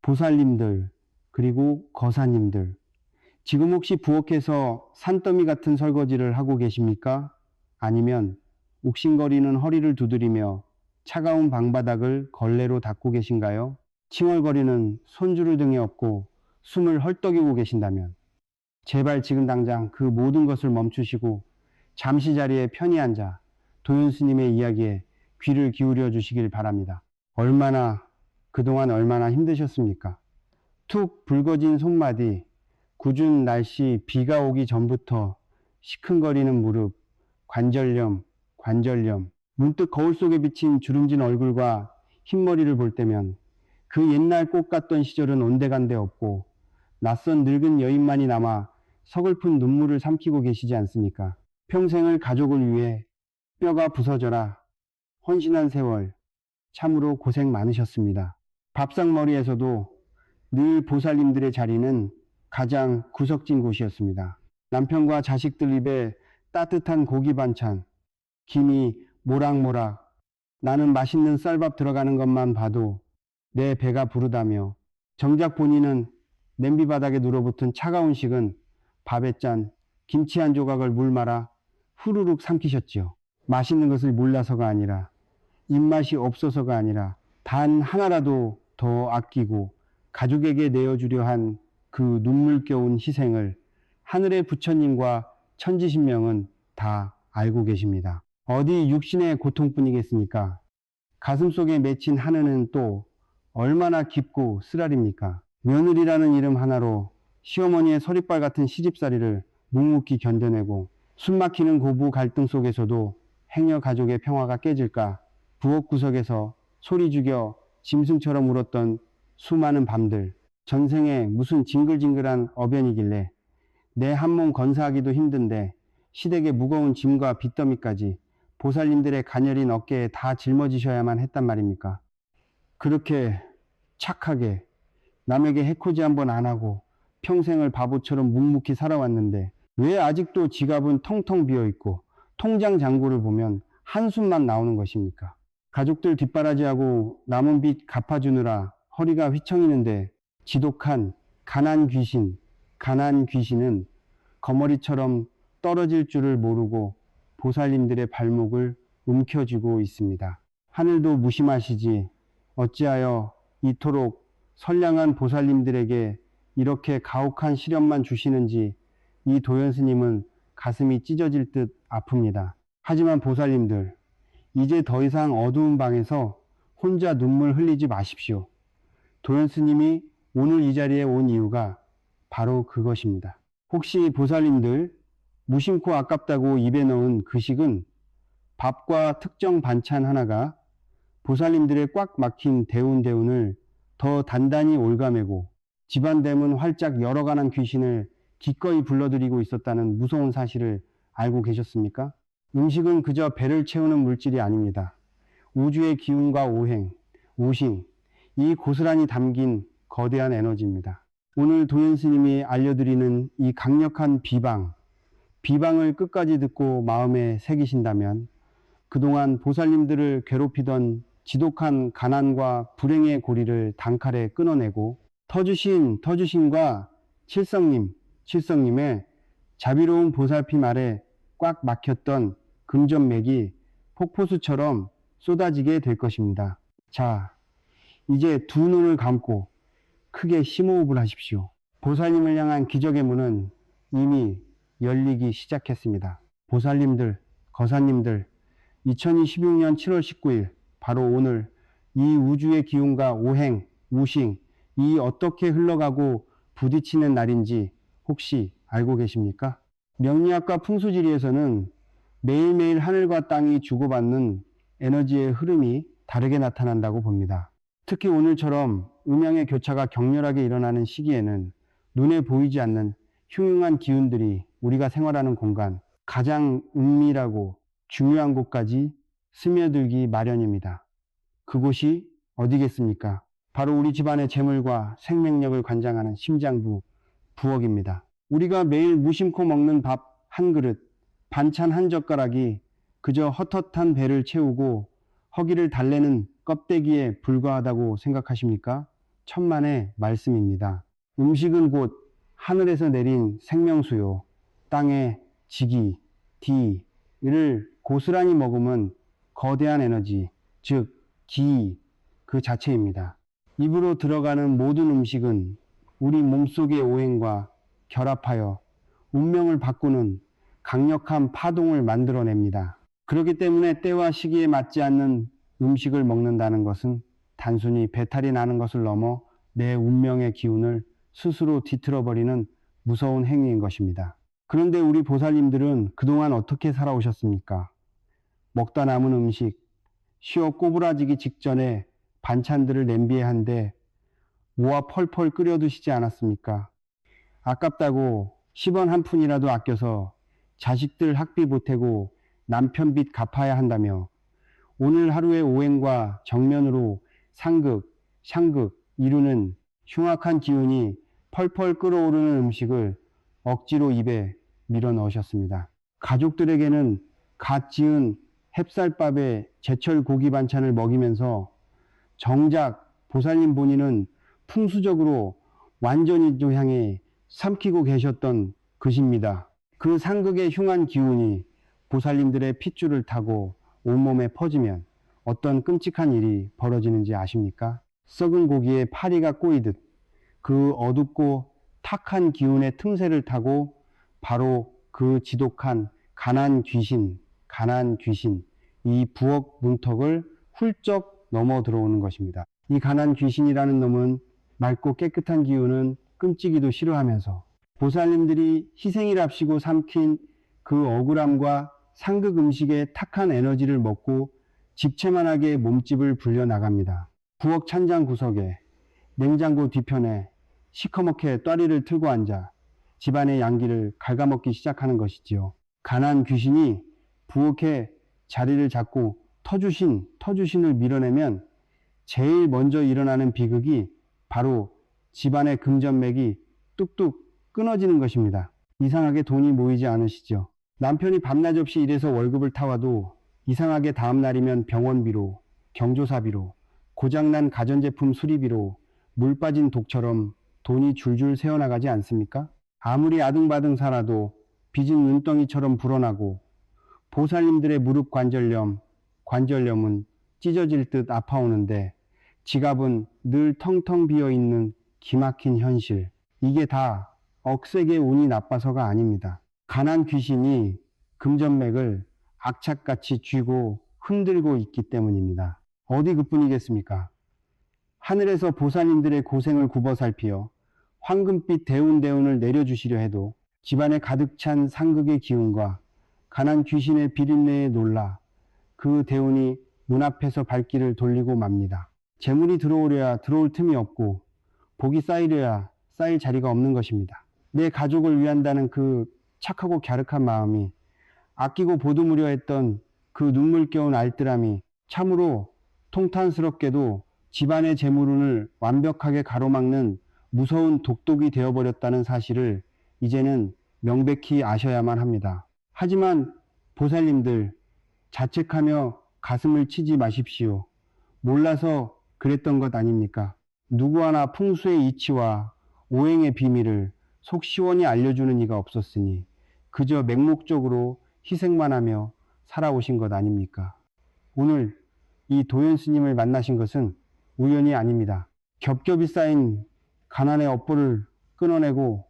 보살님들, 그리고 거사님들, 지금 혹시 부엌에서 산더미 같은 설거지를 하고 계십니까? 아니면 욱신거리는 허리를 두드리며 차가운 방바닥을 걸레로 닦고 계신가요? 칭얼거리는 손주를 등에 업고 숨을 헐떡이고 계신다면 제발 지금 당장 그 모든 것을 멈추시고 잠시 자리에 편히 앉아 도윤 스님의 이야기에 귀를 기울여 주시길 바랍니다. 그동안 얼마나 힘드셨습니까? 툭 붉어진 손마디, 궂은 날씨 비가 오기 전부터 시큰거리는 무릎, 관절염, 문득 거울 속에 비친 주름진 얼굴과 흰머리를 볼 때면 그 옛날 꽃 같던 시절은 온데간데 없고 낯선 늙은 여인만이 남아 서글픈 눈물을 삼키고 계시지 않습니까? 평생을 가족을 위해 뼈가 부서져라 헌신한 세월 참으로 고생 많으셨습니다. 밥상머리에서도 늘 보살님들의 자리는 가장 구석진 곳이었습니다. 남편과 자식들 입에 따뜻한 고기 반찬, 김이 모락모락, 나는 맛있는 쌀밥 들어가는 것만 봐도 내 배가 부르다며 정작 본인은 냄비 바닥에 눌어붙은 차가운 식은 밥에 짠 김치 한 조각을 물 말아 후루룩 삼키셨지요. 맛있는 것을 몰라서가 아니라 입맛이 없어서가 아니라 단 하나라도 더 아끼고 가족에게 내어주려 한 그 눈물겨운 희생을 하늘의 부처님과 천지신명은 다 알고 계십니다. 어디 육신의 고통뿐이겠습니까? 가슴속에 맺힌 하늘은 또 얼마나 깊고 쓰라립니까? 며느리라는 이름 하나로 시어머니의 서리빨 같은 시집살이를 묵묵히 견뎌내고 숨막히는 고부 갈등 속에서도 행여 가족의 평화가 깨질까 부엌 구석에서 소리 죽여 짐승처럼 울었던 수많은 밤들, 전생에 무슨 징글징글한 어변이길래 내 한 몸 건사하기도 힘든데 시댁의 무거운 짐과 빚더미까지 보살님들의 가녀린 어깨에 다 짊어지셔야만 했단 말입니까? 그렇게 착하게 남에게 해코지 한번 안 하고 평생을 바보처럼 묵묵히 살아왔는데 왜 아직도 지갑은 텅텅 비어있고 통장 잔고를 보면 한숨만 나오는 것입니까? 가족들 뒷바라지하고 남은 빚 갚아주느라 허리가 휘청이는데 지독한 가난 귀신은 거머리처럼 떨어질 줄을 모르고 보살님들의 발목을 움켜쥐고 있습니다. 하늘도 무심하시지 어찌하여 이토록 선량한 보살님들에게 이렇게 가혹한 시련만 주시는지 이 도연 스님은 가슴이 찢어질 듯 아픕니다. 하지만 보살님들, 이제 더 이상 어두운 방에서 혼자 눈물 흘리지 마십시오. 도연 스님이 오늘 이 자리에 온 이유가 바로 그것입니다. 혹시 보살님들 무심코 아깝다고 입에 넣은 그 식은 밥과 특정 반찬 하나가 보살님들의 꽉 막힌 대운을 더 단단히 올가매고 집안 대문 활짝 열어가는 귀신을 기꺼이 불러들이고 있었다는 무서운 사실을 알고 계셨습니까? 음식은 그저 배를 채우는 물질이 아닙니다. 우주의 기운과 오행, 우신, 이 고스란히 담긴 거대한 에너지입니다. 오늘 도연 스님이 알려드리는 이 강력한 비방을 끝까지 듣고 마음에 새기신다면 그동안 보살님들을 괴롭히던 지독한 가난과 불행의 고리를 단칼에 끊어내고 터주신과 칠성님의 자비로운 보살핌 아래 꽉 막혔던 금전맥이 폭포수처럼 쏟아지게 될 것입니다. 자, 이제 두 눈을 감고 크게 심호흡을 하십시오. 보살님을 향한 기적의 문은 이미 열리기 시작했습니다. 보살님들, 거사님들, 2026년 7월 19일 바로 오늘 이 우주의 기운과 오행, 우싱, 이 어떻게 흘러가고 부딪히는 날인지 혹시 알고 계십니까? 명리학과 풍수지리에서는 매일매일 하늘과 땅이 주고받는 에너지의 흐름이 다르게 나타난다고 봅니다. 특히 오늘처럼 음양의 교차가 격렬하게 일어나는 시기에는 눈에 보이지 않는 흉흉한 기운들이 우리가 생활하는 공간, 가장 은밀하고 중요한 곳까지 스며들기 마련입니다. 그곳이 어디겠습니까? 바로 우리 집안의 재물과 생명력을 관장하는 심장부, 부엌입니다. 우리가 매일 무심코 먹는 밥 한 그릇, 반찬 한 젓가락이 그저 헛헛한 배를 채우고 허기를 달래는 껍데기에 불과하다고 생각하십니까? 천만의 말씀입니다. 음식은 곧 하늘에서 내린 생명수요, 땅의 지기, D를 고스란히 먹으면 거대한 에너지, 즉 기 그 자체입니다. 입으로 들어가는 모든 음식은 우리 몸속의 오행과 결합하여 운명을 바꾸는 강력한 파동을 만들어냅니다. 그렇기 때문에 때와 시기에 맞지 않는 음식을 먹는다는 것은 단순히 배탈이 나는 것을 넘어 내 운명의 기운을 스스로 뒤틀어버리는 무서운 행위인 것입니다. 그런데 우리 보살님들은 그동안 어떻게 살아오셨습니까? 먹다 남은 음식, 쉬어 꼬부라지기 직전에 반찬들을 냄비에 한데 모아 펄펄 끓여 두시지 않았습니까? 아깝다고 10원 한 푼이라도 아껴서 자식들 학비 보태고 남편 빚 갚아야 한다며 오늘 하루의 오행과 정면으로 상극, 샹극 이루는 흉악한 기운이 펄펄 끓어오르는 음식을 억지로 입에 밀어 넣으셨습니다. 가족들에게는 갓 지은 햅쌀밥에 제철 고기 반찬을 먹이면서 정작 보살님 본인은 풍수적으로 완전히도 향해 삼키고 계셨던 것입니다. 그 상극의 흉한 기운이 보살님들의 핏줄을 타고 온몸에 퍼지면 어떤 끔찍한 일이 벌어지는지 아십니까? 썩은 고기에 파리가 꼬이듯 그 어둡고 탁한 기운의 틈새를 타고 바로 그 지독한 가난 귀신, 이 부엌 문턱을 훌쩍 넘어 들어오는 것입니다. 이 가난 귀신이라는 놈은 맑고 깨끗한 기운은 끔찍이도 싫어하면서 보살님들이 희생이랍시고 삼킨 그 억울함과 상극 음식의 탁한 에너지를 먹고 집채만하게 몸집을 불려 나갑니다. 부엌 찬장 구석에 냉장고 뒤편에 시커멓게 또리를 틀고 앉아 집안의 양기를 갉아먹기 시작하는 것이지요. 가난 귀신이 부엌에 자리를 잡고 터주신을 밀어내면 제일 먼저 일어나는 비극이 바로 집안의 금전맥이 뚝뚝 끊어지는 것입니다. 이상하게 돈이 모이지 않으시죠? 남편이 밤낮 없이 일해서 월급을 타와도 이상하게 다음날이면 병원비로, 경조사비로, 고장난 가전제품 수리비로 물 빠진 독처럼 돈이 줄줄 새어나가지 않습니까? 아무리 아등바등 살아도 빚은 눈덩이처럼 불어나고 보살님들의 무릎 관절염은 찢어질 듯 아파오는데 지갑은 늘 텅텅 비어있는 기막힌 현실. 이게 다 억세게 운이 나빠서가 아닙니다. 가난 귀신이 금전맥을 악착같이 쥐고 흔들고 있기 때문입니다. 어디 그뿐이겠습니까? 하늘에서 보살님들의 고생을 굽어 살피어 황금빛 대운을 내려주시려 해도 집안에 가득 찬 상극의 기운과 가난 귀신의 비린내에 놀라 그 대운이 문 앞에서 발길을 돌리고 맙니다. 재물이 들어오려야 들어올 틈이 없고 복이 쌓이려야 쌓일 자리가 없는 것입니다. 내 가족을 위한다는 그 착하고 갸륵한 마음이 아끼고 보듬으려 했던 그 눈물겨운 알뜰함이 참으로 통탄스럽게도 집안의 재물운을 완벽하게 가로막는 무서운 독독이 되어버렸다는 사실을 이제는 명백히 아셔야만 합니다. 하지만 보살님들 자책하며 가슴을 치지 마십시오. 몰라서 그랬던 것 아닙니까? 누구 하나 풍수의 이치와 오행의 비밀을 속 시원히 알려주는 이가 없었으니 그저 맹목적으로 희생만 하며 살아오신 것 아닙니까? 오늘 이 도현 스님을 만나신 것은 우연이 아닙니다. 겹겹이 쌓인 가난의 업보를 끊어내고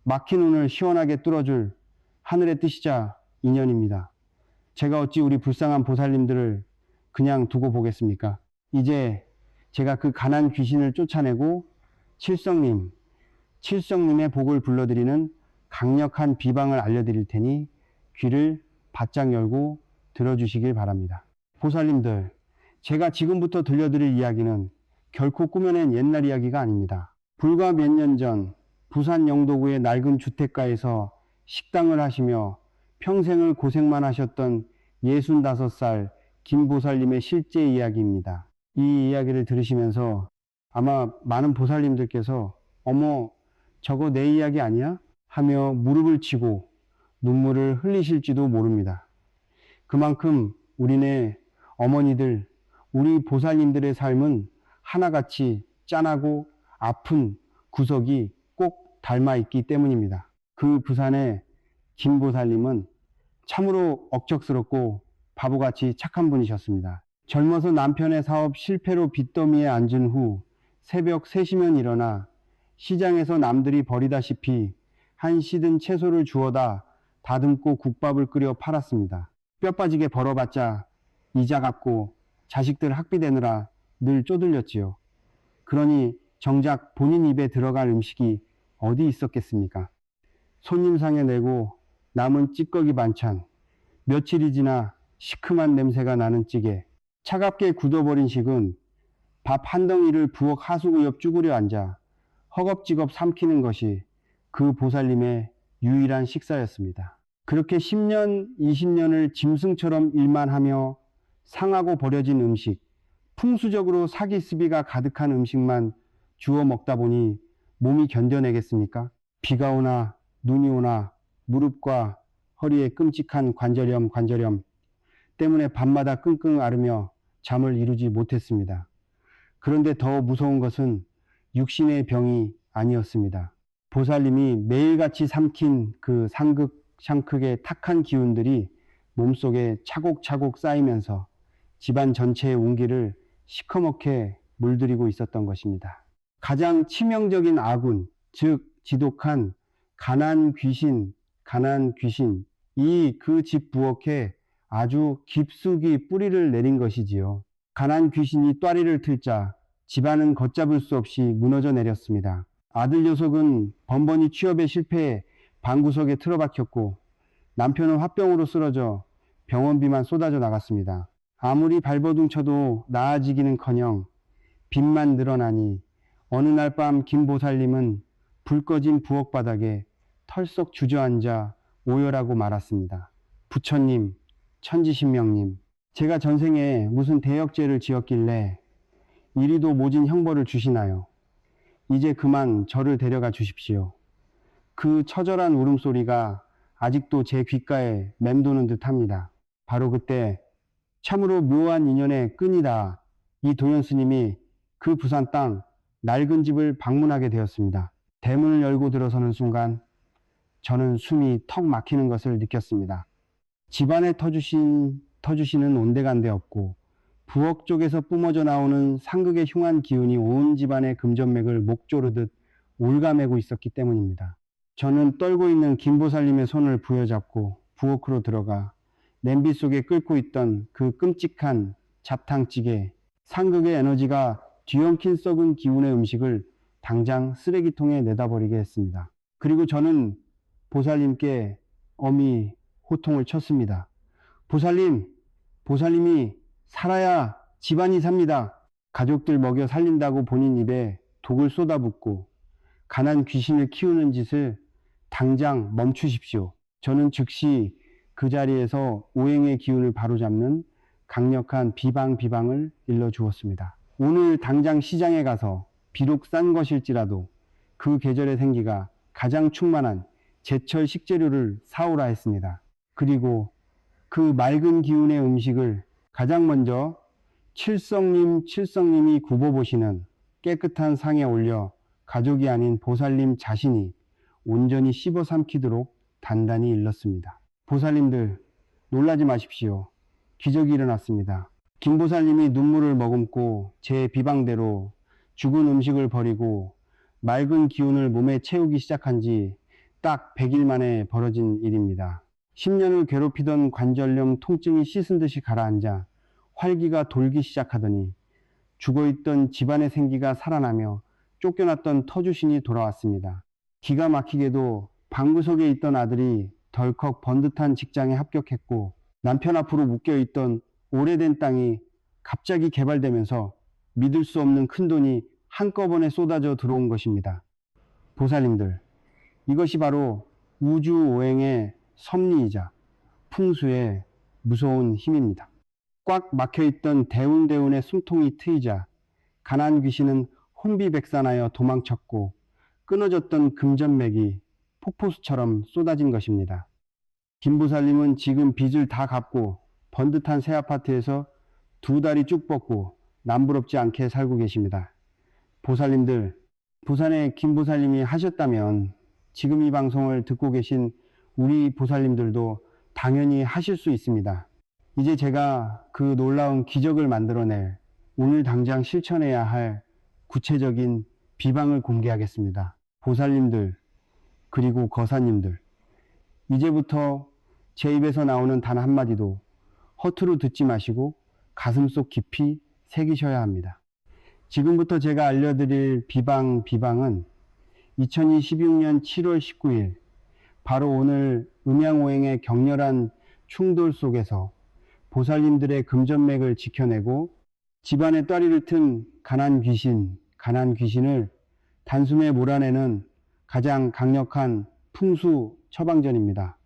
막힌 운을 시원하게 뚫어줄 하늘의 뜻이자 인연입니다. 제가 어찌 우리 불쌍한 보살님들을 그냥 두고 보겠습니까? 이제 제가 그 가난 귀신을 쫓아내고 칠성님의 복을 불러드리는 강력한 비방을 알려드릴 테니 귀를 바짝 열고 들어주시길 바랍니다. 보살님들, 제가 지금부터 들려드릴 이야기는 결코 꾸며낸 옛날 이야기가 아닙니다. 불과 몇 년 전 부산 영도구의 낡은 주택가에서 식당을 하시며 평생을 고생만 하셨던 65살 김보살님의 실제 이야기입니다. 이 이야기를 들으시면서 아마 많은 보살님들께서 어머, 저거 내 이야기 아니야? 하며 무릎을 치고 눈물을 흘리실지도 모릅니다. 그만큼 우리네 어머니들, 우리 보살님들의 삶은 하나같이 짠하고 아픈 구석이 꼭 닮아 있기 때문입니다. 그 부산의 김보살님은 참으로 억척스럽고 바보같이 착한 분이셨습니다. 젊어서 남편의 사업 실패로 빚더미에 앉은 후 새벽 3시면 일어나 시장에서 남들이 버리다시피 한 시든 채소를 주워다 다듬고 국밥을 끓여 팔았습니다. 뼈 빠지게 벌어봤자 이자 갚고 자식들 학비 대느라 늘 쪼들렸지요. 그러니 정작 본인 입에 들어갈 음식이 어디 있었겠습니까? 손님상에 내고 남은 찌꺼기 반찬, 며칠이 지나 시큼한 냄새가 나는 찌개, 차갑게 굳어버린 식은 밥 한 덩이를 부엌 하수구 옆 쭈그려 앉아 허겁지겁 삼키는 것이 그 보살님의 유일한 식사였습니다. 그렇게 10년, 20년을 짐승처럼 일만 하며 상하고 버려진 음식, 풍수적으로 사기스비가 가득한 음식만 주워 먹다 보니 몸이 견뎌내겠습니까? 비가 오나 눈이 오나 무릎과 허리에 끔찍한 관절염 때문에 밤마다 끙끙 앓으며 잠을 이루지 못했습니다. 그런데 더 무서운 것은 육신의 병이 아니었습니다. 보살님이 매일같이 삼킨 그 상극의 탁한 기운들이 몸속에 차곡차곡 쌓이면서 집안 전체의 운기를 시커멓게 물들이고 있었던 것입니다. 가장 치명적인 아군, 즉 지독한 가난 귀신, 이 그 집 부엌에 아주 깊숙이 뿌리를 내린 것이지요. 가난 귀신이 또리를 틀자 집안은 걷잡을 수 없이 무너져 내렸습니다. 아들 녀석은 번번이 취업에 실패해 방구석에 틀어박혔고 남편은 화병으로 쓰러져 병원비만 쏟아져 나갔습니다. 아무리 발버둥 쳐도 나아지기는커녕 빚만 늘어나니 어느 날 밤 김보살님은 불 꺼진 부엌 바닥에 털썩 주저앉아 오열하고 말았습니다. 부처님, 천지신명님, 제가 전생에 무슨 대역죄를 지었길래 이리도 모진 형벌을 주시나요? 이제 그만 저를 데려가 주십시오. 그 처절한 울음소리가 아직도 제 귓가에 맴도는 듯합니다. 바로 그때 참으로 묘한 인연의 끈이다. 이 도련스님이 그 부산 땅 낡은 집을 방문하게 되었습니다. 대문을 열고 들어서는 순간 저는 숨이 턱 막히는 것을 느꼈습니다. 집안에 터주시는 온데간데 없고 부엌 쪽에서 뿜어져 나오는 상극의 흉한 기운이 온 집안의 금전맥을 목조르듯 올가매고 있었기 때문입니다. 저는 떨고 있는 김보살님의 손을 부여잡고 부엌으로 들어가 냄비 속에 끓고 있던 그 끔찍한 잡탕찌개, 상극의 에너지가 뒤엉킨 썩은 기운의 음식을 당장 쓰레기통에 내다버리게 했습니다. 그리고 저는 보살님께 엄히 호통을 쳤습니다. 보살님이 살아야 집안이 삽니다. 가족들 먹여 살린다고 본인 입에 독을 쏟아붓고 가난 귀신을 키우는 짓을 당장 멈추십시오. 저는 즉시 그 자리에서 오행의 기운을 바로잡는 강력한 비방을 일러주었습니다. 오늘 당장 시장에 가서 비록 싼 것일지라도 그 계절의 생기가 가장 충만한 제철 식재료를 사오라 했습니다. 그리고 그 맑은 기운의 음식을 가장 먼저 칠성님이 굽어보시는 깨끗한 상에 올려 가족이 아닌 보살님 자신이 온전히 씹어 삼키도록 단단히 일렀습니다. 보살님들 놀라지 마십시오. 기적이 일어났습니다. 김보살님이 눈물을 머금고 제 비방대로 죽은 음식을 버리고 맑은 기운을 몸에 채우기 시작한 지 딱 100일 만에 벌어진 일입니다. 10년을 괴롭히던 관절염 통증이 씻은 듯이 가라앉아 활기가 돌기 시작하더니 죽어있던 집안의 생기가 살아나며 쫓겨났던 터주신이 돌아왔습니다. 기가 막히게도 방구석에 있던 아들이 덜컥 번듯한 직장에 합격했고 남편 앞으로 묶여있던 오래된 땅이 갑자기 개발되면서 믿을 수 없는 큰돈이 한꺼번에 쏟아져 들어온 것입니다. 보살님들, 이것이 바로 우주 오행의 섭리이자 풍수의 무서운 힘입니다. 꽉 막혀있던 대운대운의 숨통이 트이자 가난 귀신은 혼비백산하여 도망쳤고 끊어졌던 금전맥이 폭포수처럼 쏟아진 것입니다. 김보살님은 지금 빚을 다 갚고 번듯한 새 아파트에서 2다리 쭉 뻗고 남부럽지 않게 살고 계십니다. 보살님들, 부산의 김 보살님이 하셨다면 지금 이 방송을 듣고 계신 우리 보살님들도 당연히 하실 수 있습니다. 이제 제가 그 놀라운 기적을 만들어낼 오늘 당장 실천해야 할 구체적인 비방을 공개하겠습니다. 보살님들 그리고 거사님들, 이제부터 제 입에서 나오는 단 한마디도 허투루 듣지 마시고 가슴속 깊이 새기셔야 합니다. 지금부터 제가 알려드릴 비방은 2026년 7월 19일 바로 오늘 음양오행의 격렬한 충돌 속에서 보살님들의 금전맥을 지켜내고 집안의 따리를 튼 가난 귀신을 단숨에 몰아내는 가장 강력한 풍수 처방전입니다.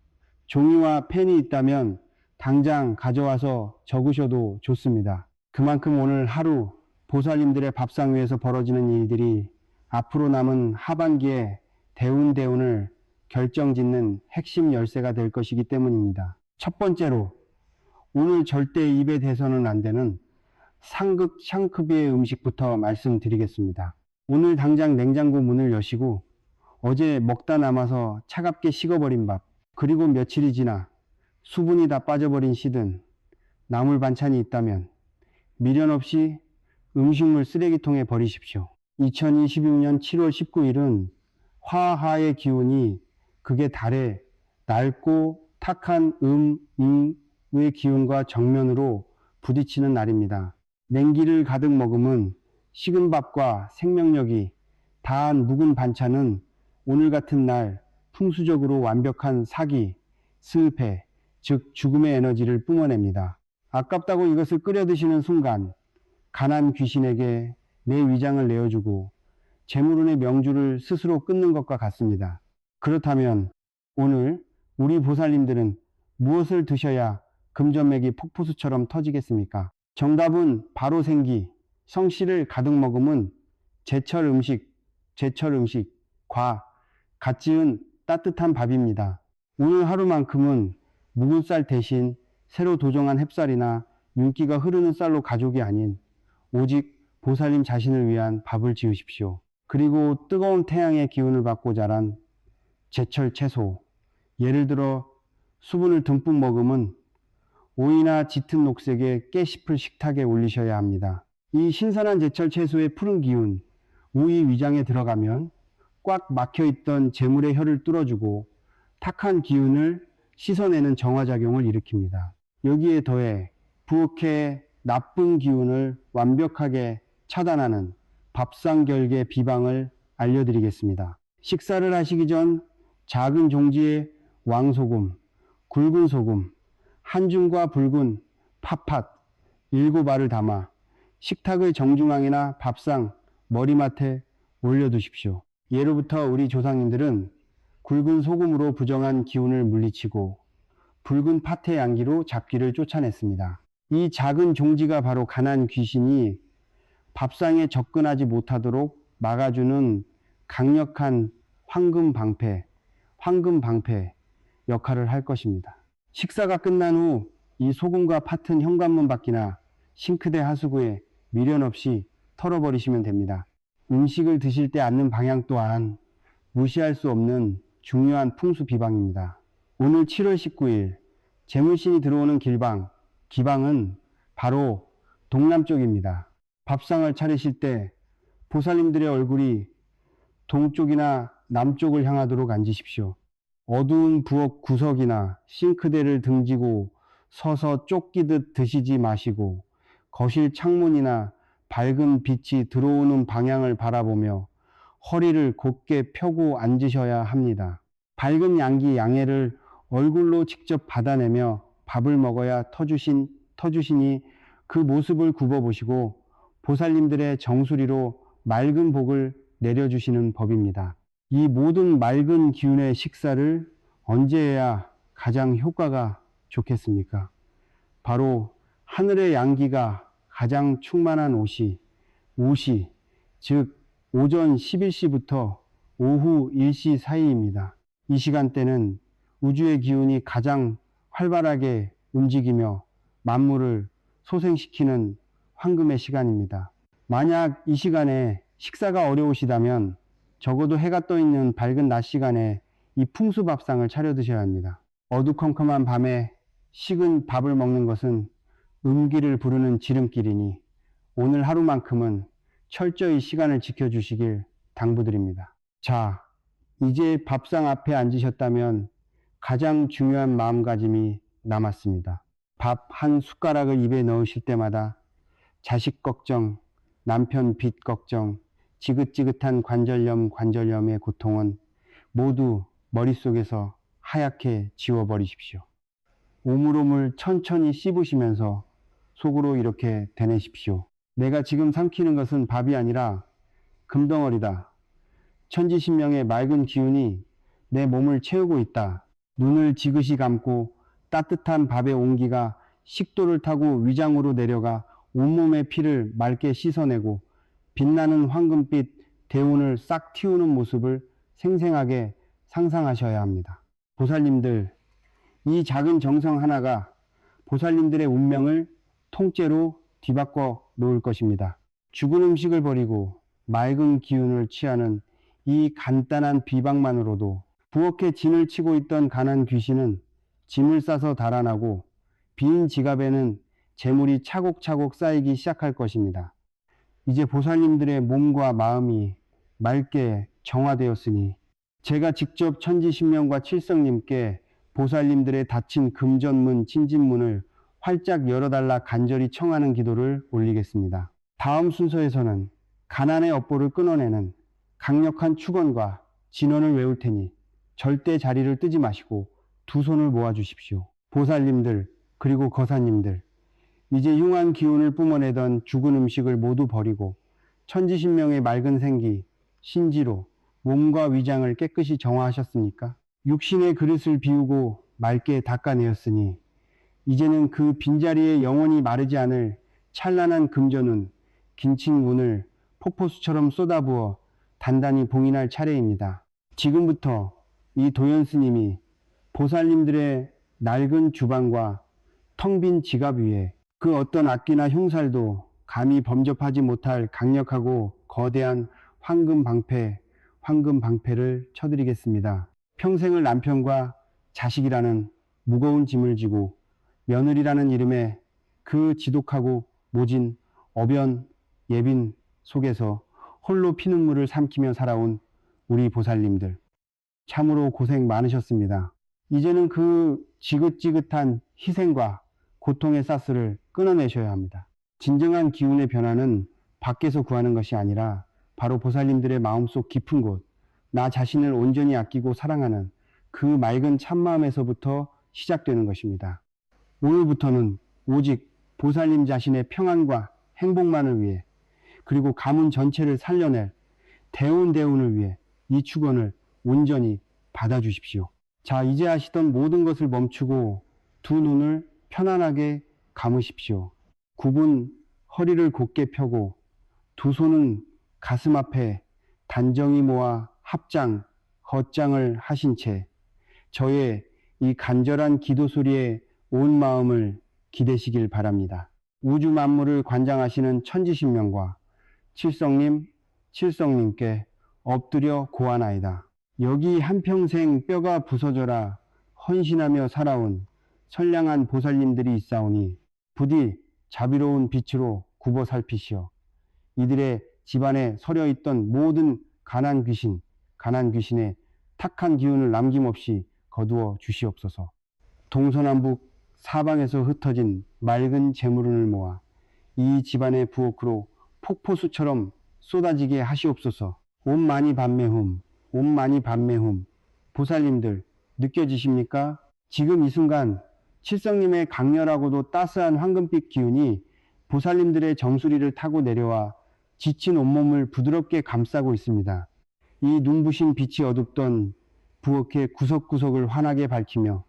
종이와 펜이 있다면 당장 가져와서 적으셔도 좋습니다. 그만큼 오늘 하루 보살님들의 밥상 위에서 벌어지는 일들이 앞으로 남은 하반기에 대운을 결정짓는 핵심 열쇠가 될 것이기 때문입니다. 첫 번째로 오늘 절대 입에 대서는 안 되는 상극 샹크비의 음식부터 말씀드리겠습니다. 오늘 당장 냉장고 문을 여시고 어제 먹다 남아서 차갑게 식어버린 밥, 그리고 며칠이 지나 수분이 다 빠져버린 씨든 나물 반찬이 있다면 미련 없이 음식물 쓰레기통에 버리십시오. 2026년 7월 19일은 화하의 기운이 극의 달의 낡고 탁한 의 기운과 정면으로 부딪히는 날입니다. 냉기를 가득 머금은 식은 밥과 생명력이 다한 묵은 반찬은 오늘 같은 날 풍수적으로 완벽한 사기, 슬패, 즉 죽음의 에너지를 뿜어냅니다. 아깝다고 이것을 끓여 드시는 순간 가난 귀신에게 내 위장을 내어주고 재물운의 명주를 스스로 끊는 것과 같습니다. 그렇다면 오늘 우리 보살님들은 무엇을 드셔야 금전맥이 폭포수처럼 터지겠습니까? 정답은 바로 생기, 성씨를 가득 머금은 제철 음식, 갓 지은 따뜻한 밥입니다. 오늘 하루만큼은 묵은 쌀 대신 새로 도정한 햅쌀이나 윤기가 흐르는 쌀로 가족이 아닌 오직 보살님 자신을 위한 밥을 지으십시오. 그리고 뜨거운 태양의 기운을 받고 자란 제철 채소, 예를 들어 수분을 듬뿍 머금은 오이나 짙은 녹색의 깨씹을 식탁에 올리셔야 합니다. 이 신선한 제철 채소의 푸른 기운, 오이 위장에 들어가면 꽉 막혀있던 재물의 혀를 뚫어주고 탁한 기운을 씻어내는 정화작용을 일으킵니다. 여기에 더해 부엌의 나쁜 기운을 완벽하게 차단하는 밥상결계 비방을 알려드리겠습니다. 식사를 하시기 전 작은 종지에 왕소금, 굵은 소금, 한 줌과 붉은 팥 7알을 담아 식탁의 정중앙이나 밥상 머리맡에 올려두십시오. 예로부터 우리 조상님들은 굵은 소금으로 부정한 기운을 물리치고 붉은 팥의 양기로 잡기를 쫓아냈습니다. 이 작은 종지가 바로 가난 귀신이 밥상에 접근하지 못하도록 막아주는 강력한 황금 방패 역할을 할 것입니다. 식사가 끝난 후 이 소금과 팥은 현관문 밖이나 싱크대 하수구에 미련 없이 털어버리시면 됩니다. 음식을 드실 때 앉는 방향 또한 무시할 수 없는 중요한 풍수 비방입니다. 오늘 7월 19일 재물신이 들어오는 기방은 바로 동남쪽입니다. 밥상을 차리실 때 보살님들의 얼굴이 동쪽이나 남쪽을 향하도록 앉으십시오. 어두운 부엌 구석이나 싱크대를 등지고 서서 쫓기듯 드시지 마시고 거실 창문이나 밝은 빛이 들어오는 방향을 바라보며 허리를 곧게 펴고 앉으셔야 합니다. 밝은 양기 양해를 얼굴로 직접 받아내며 밥을 먹어야 터주시니 그 모습을 굽어보시고 보살님들의 정수리로 맑은 복을 내려주시는 법입니다. 이 모든 맑은 기운의 식사를 언제 해야 가장 효과가 좋겠습니까? 바로 하늘의 양기가 가장 충만한 오시, 즉 오전 11시부터 오후 1시 사이입니다. 이 시간대는 우주의 기운이 가장 활발하게 움직이며 만물을 소생시키는 황금의 시간입니다. 만약 이 시간에 식사가 어려우시다면 적어도 해가 떠 있는 밝은 낮 시간에 이 풍수밥상을 차려 드셔야 합니다. 어두컴컴한 밤에 식은 밥을 먹는 것은 음기를 부르는 지름길이니 오늘 하루만큼은 철저히 시간을 지켜주시길 당부드립니다. 자, 이제 밥상 앞에 앉으셨다면 가장 중요한 마음가짐이 남았습니다. 밥 한 숟가락을 입에 넣으실 때마다 자식 걱정, 남편 빚 걱정, 지긋지긋한 관절염의 고통은 모두 머릿속에서 하얗게 지워버리십시오. 오물오물 천천히 씹으시면서 속으로 이렇게 되내십시오. 내가 지금 삼키는 것은 밥이 아니라 금덩어리다. 천지신명의 맑은 기운이 내 몸을 채우고 있다. 눈을 지그시 감고 따뜻한 밥의 온기가 식도를 타고 위장으로 내려가 온몸의 피를 맑게 씻어내고 빛나는 황금빛 대운을 싹 틔우는 모습을 생생하게 상상하셔야 합니다. 보살님들, 이 작은 정성 하나가 보살님들의 운명을 통째로 뒤바꿔 놓을 것입니다. 죽은 음식을 버리고 맑은 기운을 취하는 이 간단한 비방만으로도 부엌에 진을 치고 있던 가난 귀신은 짐을 싸서 달아나고 빈 지갑에는 재물이 차곡차곡 쌓이기 시작할 것입니다. 이제 보살님들의 몸과 마음이 맑게 정화되었으니 제가 직접 천지신명과 칠성님께 보살님들의 닫힌 금전문, 진진문을 활짝 열어달라 간절히 청하는 기도를 올리겠습니다. 다음 순서에서는 가난의 업보를 끊어내는 강력한 축원과 진언을 외울 테니 절대 자리를 뜨지 마시고 두 손을 모아주십시오. 보살님들 그리고 거사님들, 이제 흉한 기운을 뿜어내던 죽은 음식을 모두 버리고 천지신명의 맑은 생기, 신지로 몸과 위장을 깨끗이 정화하셨습니까? 육신의 그릇을 비우고 맑게 닦아내었으니 이제는 그 빈자리에 영원히 마르지 않을 찬란한 금전운, 긴칭운을 폭포수처럼 쏟아부어 단단히 봉인할 차례입니다. 지금부터 이 도연스님이 보살님들의 낡은 주방과 텅 빈 지갑 위에 그 어떤 악기나 흉살도 감히 범접하지 못할 강력하고 거대한 황금방패를 쳐드리겠습니다. 평생을 남편과 자식이라는 무거운 짐을 지고 며느리라는 이름에 그 지독하고 모진 어변 예빈 속에서 홀로 피눈물을 삼키며 살아온 우리 보살님들, 참으로 고생 많으셨습니다. 이제는 그 지긋지긋한 희생과 고통의 가스를 끊어내셔야 합니다. 진정한 기운의 변화는 밖에서 구하는 것이 아니라 바로 보살님들의 마음속 깊은 곳, 나 자신을 온전히 아끼고 사랑하는 그 맑은 참마음에서부터 시작되는 것입니다. 오늘부터는 오직 보살님 자신의 평안과 행복만을 위해, 그리고 가문 전체를 살려낼 대운을 위해 이 축원을 온전히 받아주십시오. 자, 이제 하시던 모든 것을 멈추고 두 눈을 편안하게 감으십시오. 9분 허리를 곧게 펴고 두 손은 가슴 앞에 단정히 모아 합장, 헛장을 하신 채 저의 이 간절한 기도 소리에 온 마음을 기대시길 바랍니다. 우주 만물을 관장하시는 천지신명과 칠성님께 엎드려 고하나이다. 여기 한평생 뼈가 부서져라 헌신하며 살아온 선량한 보살님들이 있사오니 부디 자비로운 빛으로 굽어 살피시어 이들의 집안에 서려 있던 모든 가난 귀신의 탁한 기운을 남김없이 거두어 주시옵소서. 동서남북 사방에서 흩어진 맑은 재물운을 모아 이 집안의 부엌으로 폭포수처럼 쏟아지게 하시옵소서. 옴마니 밤매훔, 옴마니 밤매훔. 보살님들 느껴지십니까? 지금 이 순간 칠성님의 강렬하고도 따스한 황금빛 기운이 보살님들의 정수리를 타고 내려와 지친 온몸을 부드럽게 감싸고 있습니다. 이 눈부신 빛이 어둡던 부엌의 구석구석을 환하게 밝히며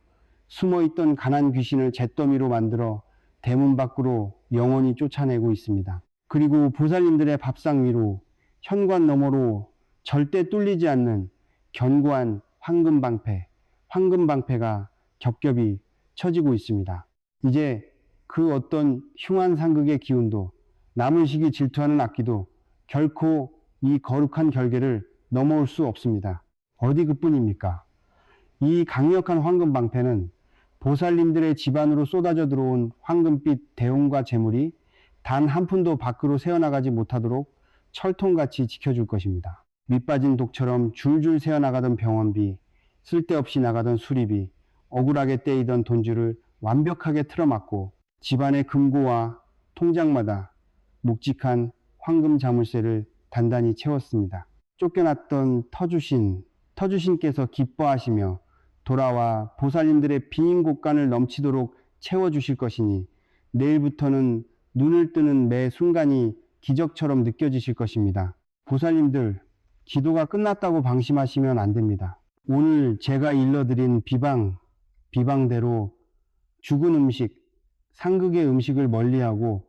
숨어있던 가난 귀신을 잿더미로 만들어 대문 밖으로 영원히 쫓아내고 있습니다. 그리고 보살님들의 밥상 위로 현관 너머로 절대 뚫리지 않는 견고한 황금방패가 겹겹이 쳐지고 있습니다. 이제 그 어떤 흉한 상극의 기운도 남을 시기 질투하는 악기도 결코 이 거룩한 결계를 넘어올 수 없습니다. 어디 그뿐입니까? 이 강력한 황금 방패는 보살님들의 집안으로 쏟아져 들어온 황금빛 대운과 재물이 단 한 푼도 밖으로 새어나가지 못하도록 철통같이 지켜줄 것입니다. 밑빠진 독처럼 줄줄 새어나가던 병원비, 쓸데없이 나가던 수리비, 억울하게 떼이던 돈줄을 완벽하게 틀어막고 집안의 금고와 통장마다 묵직한 황금 자물쇠를 단단히 채웠습니다. 쫓겨났던 터주신께서 기뻐하시며 돌아와 보살님들의 빈 곳간을 넘치도록 채워주실 것이니 내일부터는 눈을 뜨는 매 순간이 기적처럼 느껴지실 것입니다. 보살님들, 기도가 끝났다고 방심하시면 안 됩니다. 오늘 제가 일러드린 비방대로 죽은 음식, 상극의 음식을 멀리하고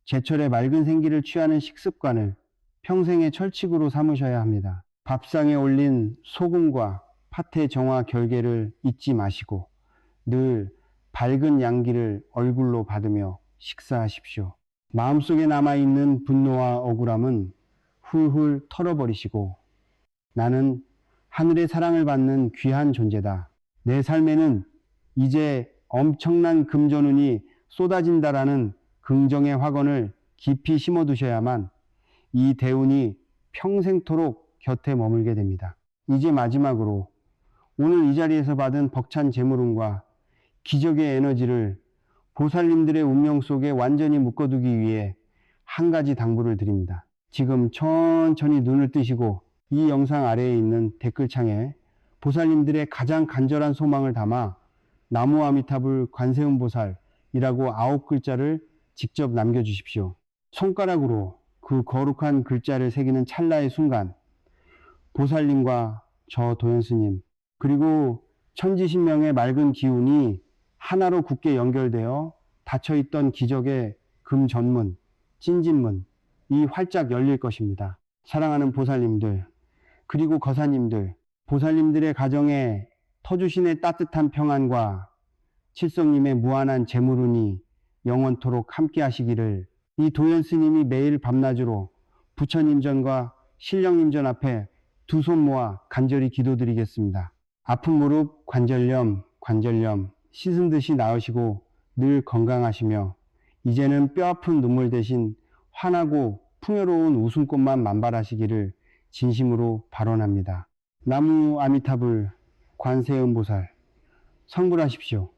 제철의 맑은 생기를 취하는 식습관을 평생의 철칙으로 삼으셔야 합니다. 밥상에 올린 소금과 팥의 정화 결계를 잊지 마시고 늘 밝은 양기를 얼굴로 받으며 식사하십시오. 마음속에 남아있는 분노와 억울함은 훌훌 털어버리시고 나는 하늘의 사랑을 받는 귀한 존재다. 내 삶에는 이제 엄청난 금전운이 쏟아진다라는 긍정의 확언을 깊이 심어두셔야만 이 대운이 평생토록 곁에 머물게 됩니다. 이제 마지막으로 오늘 이 자리에서 받은 벅찬 재물운과 기적의 에너지를 보살님들의 운명 속에 완전히 묶어두기 위해 한 가지 당부를 드립니다. 지금 천천히 눈을 뜨시고 이 영상 아래에 있는 댓글창에 보살님들의 가장 간절한 소망을 담아 나무 아미타불 관세음보살이라고 9글자를 직접 남겨주십시오. 손가락으로 그 거룩한 글자를 새기는 찰나의 순간 보살님과 저 도현스님 그리고 천지신명의 맑은 기운이 하나로 굳게 연결되어 닫혀있던 기적의 금전문, 찐진문 이 활짝 열릴 것입니다. 사랑하는 보살님들 그리고 거사님들 보살님들의 가정에 터주신의 따뜻한 평안과 칠성님의 무한한 재물운이 영원토록 함께 하시기를 이 도현스님이 매일 밤낮으로 부처님전과 신령님전 앞에 두 손 모아 간절히 기도드리겠습니다. 아픈 무릎 관절염 씻은 듯이 나으시고 늘 건강하시며 이제는 뼈아픈 눈물 대신 환하고 풍요로운 웃음꽃만 만발하시기를 진심으로 발언합니다. 나무 아미타불 관세음보살 성불하십시오.